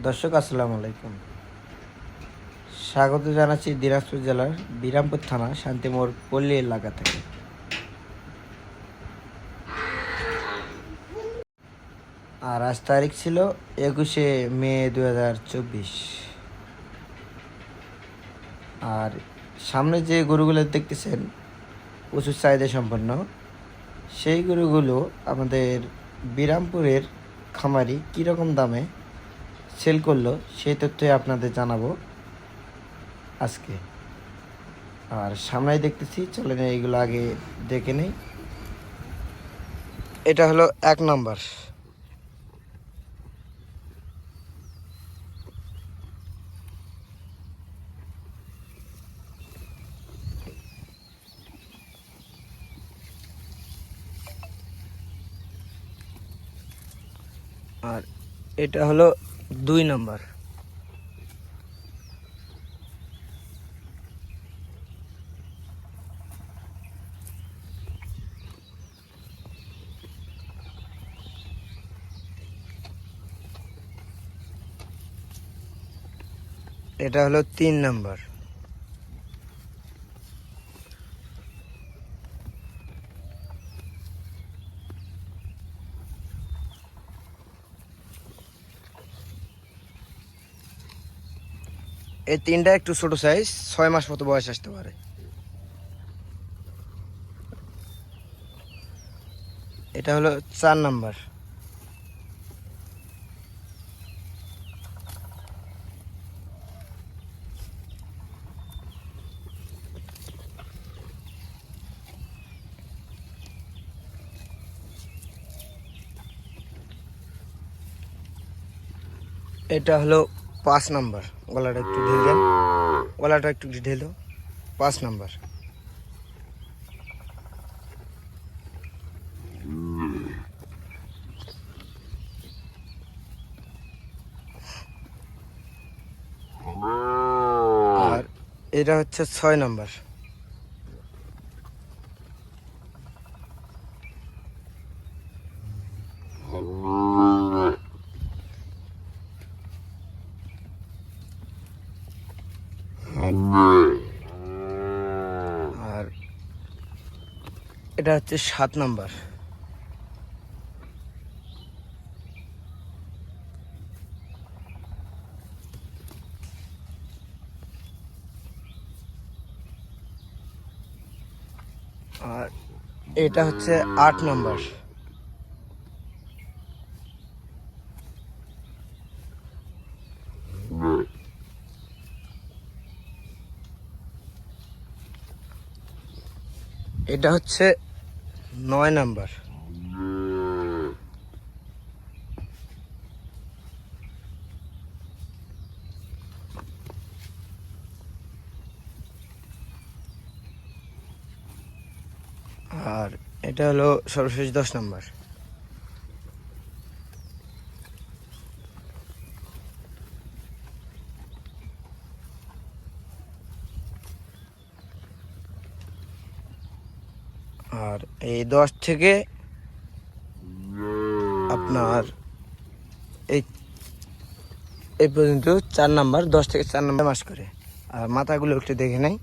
দর্শক আসসালামু আলাইকুম। স্বাগত জানাচ্ছি দিনাজপুর জেলার বিরামপুর থানা শান্তিমোড় পল্লী এলাকা থেকে। আর আজ তারিখ ছিল 21শে মে 2024। আর সামনে যে গরুগুলো দেখতেছেন প্রচুর চাহিদা সম্পন্ন, সেই গরুগুলো আমাদের বিরামপুরের খামারি কীরকম দামে সেল করলো সেই তথ্যই আপনাদের জানাবো আজকে। আর সামনেই দেখতেছি, চলেন এইগুলো আগে দেখে নেই। এটা হলো 1 নম্বর। আর এটা হলো 2 নম্বর। এটা হলো 3 নম্বর। এই তিনটা একটু ছোট সাইজ, 6 মাস মতো বয়স আসতে পারে। এটা হলো 4 নম্বর। এটা হলো 5 নম্বর। গলাটা একটু ঢেলে দেন, গলাটা একটু ঢেলো। 5 নম্বর। আর এটা হচ্ছে 6 নম্বর। আর এটা হচ্ছে 7 নম্বর। আর এটা হচ্ছে 8 নম্বর। এটা হচ্ছে 9 নম্বর। আর এটা হলো সর্বশেষ 10 নম্বর। আর এই 10 থেকে আপনার এই এই পর্যন্ত 4 নাম্বার, 10 থেকে 4 নাম্বার মাস করে। আর মাথাগুলো একটু দেখে নেই।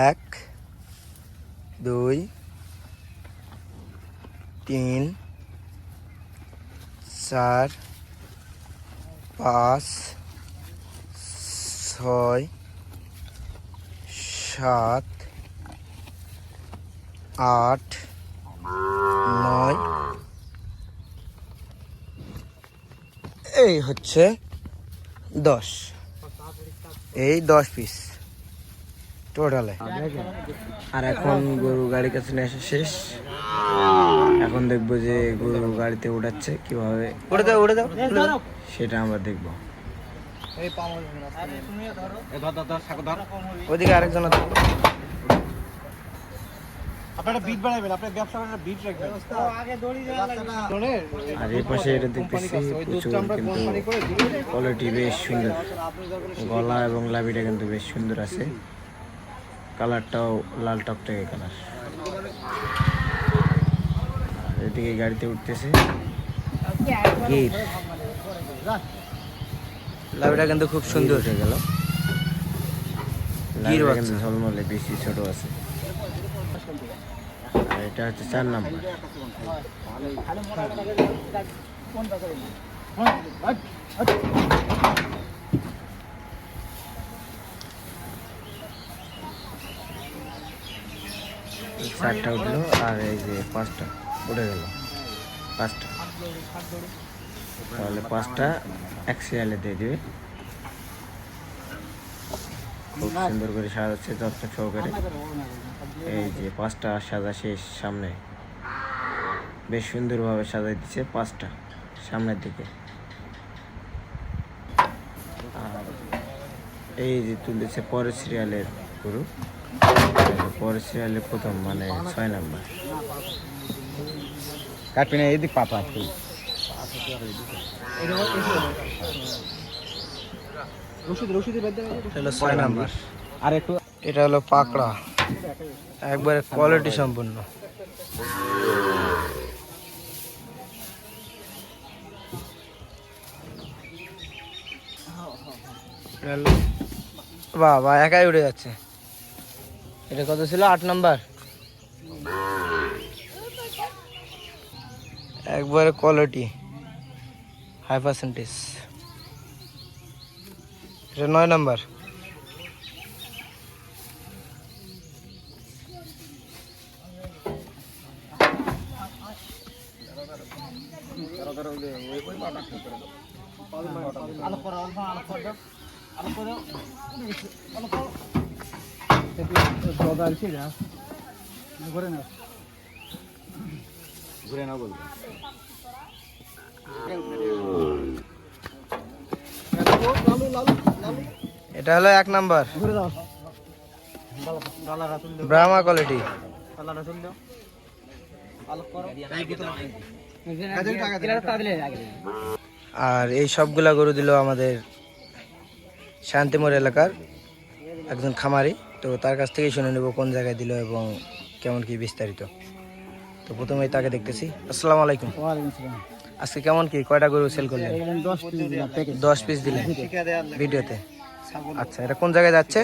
এক, 2, 3, 4, 5, 6, 7, 8, 9, এই হচ্ছে 10। এই 10 পিস টোটালে। আর এখন গরু গাড়ির কাছে নিয়ে আসা শেষ। এখন দেখবো যে গরু গাড়িতে উঠাচ্ছে কিভাবে, উড়ে দাও সেটা আমরা দেখবো। ওইদিকে আরেকজন আছে। আর এই পাশে এটা দেখতেছি প্রচুর, কিন্তু কোয়ালিটি বেশ সুন্দর। গলা এবং লাভিটা কিন্তু বেশ সুন্দর আছে। কালারটাও লাল টকটকে কালার। এদিকে গাড়িতে উঠতেছে গির। লাভটা কিন্তু খুব সুন্দর হয়ে গেল, গির কিন্তু ঝলমলে, বেশি ছোট আছে। আর এটা হচ্ছে 4 নাম্বার। চারটা উঠলো আর এই যে 5টা উঠে গেল, 5টা। তাহলে 5টা এক সিরিয়ালে দিয়ে দিবে। খুব সুন্দর করে সাজাচ্ছে যত্ন সহকারে। এই যে 5টা সাজা শেষ, সামনে বেশ সুন্দরভাবে সাজাই দিচ্ছে 5টা সামনের দিকে। আর এই যে তুলেছে পরের সিরিয়ালের গরু, পরের সিরিয়ালের প্রথম মানে 6 নাম্বার। কাটবে না এদিক পাতা একটু। হলো 6 নাম্বার। আর একটু এটা হলো পাকড়া, একবারে কোয়ালিটি সম্পূর্ণ। বাহ, একাই উঠে যাচ্ছে। এটা কত ছিল? 8 নাম্বার। একবারে কোয়ালিটি, হাই পার্সেন্টেজ। এটা 9 নাম্বার। ঘুরে না বলবো। এটা হলো 1 নাম্বার, ব্রাহ্মা কোয়ালিটি। আর এই সবগুলা গরু দিল আমাদের শান্তিমোড় এলাকার একজন খামারি। তো তার কাছ থেকেই শুনে নেব কোন জায়গায় দিল এবং কেমন কি বিস্তারিত। তো প্রথমেই তাকে দেখতেছি। আসসালামু আলাইকুম। আজকে কেমন কি কয়টা গরু সেল করলেন? 10 পিস দিলেন ভিডিওতে। আচ্ছা, এটা কোন জায়গায় যাচ্ছে?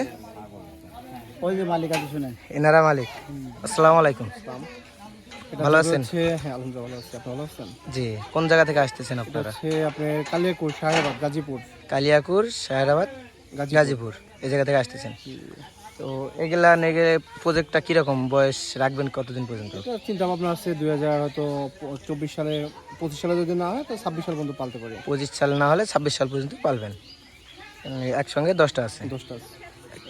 ওই যে মালিক আছে, শুনেন। এনারা মালিক। আসসালামু আলাইকুম। ভালো আছেন? হ্যাঁ, আলহামদুলিল্লাহ ভালো আছি। আপনি ভালো আছেন? জি। কোন জায়গা থেকে আসতেছেন আপনারা? আপনার কালিয়াকুর, শাহরাবাদ, গাজীপুর। কালিয়াকুর, শাহরাবাদ, গাজীপুর, এই জায়গা থেকে আসতেছেন। তো এগুলা নেগে প্রজেক্টটা কিরকম বয়স রাখবেন, কতদিন পর্যন্ত? চিন্তা ভাবনা আছে 2024 সালে, 25 সালে যদি না হয় তো 26 সাল পর্যন্ত পালতে পারি। 25 সাল না হলে 26 সাল পর্যন্ত পালবেন। একসঙ্গে 10টা আছে। 10টা।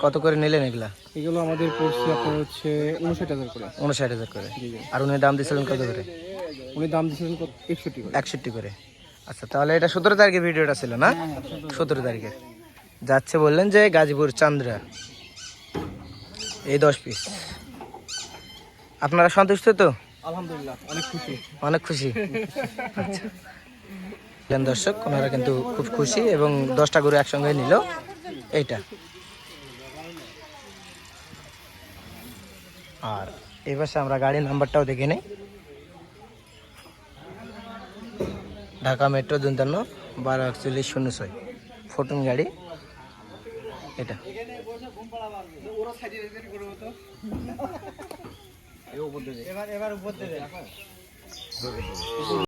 কত করে নিলেন এগুলা? এগুলো আমাদের পড়ছে আপনার হচ্ছে 59,000 করে। 59,000 করে। আর উনি দাম দিয়েছিলেন কত করে? উনি দাম দিয়েছিলেন 61 করে। 61 করে। আচ্ছা, তাহলে এটা 17 তারিখের ভিডিওটা ছিল না? 17 তারিখের যাচ্ছে বললেন যে গাজীপুর চান্দ্রা। এই 10 পিস। আপনারা সন্তুষ্ট তো? আলহামদুলিল্লাহ, অনেক খুশি। অনেক খুশি। আচ্ছা, দর্শক ওনারা কিন্তু খুব খুশি এবং 10টা গরু একসঙ্গে নিল। এইটা আর এই পাশে আমরা গাড়ির নাম্বারটাও দেখে নেই। ঢাকা মেট্রো 52-12-41-06 ফোর্টুন গাড়ি এটা।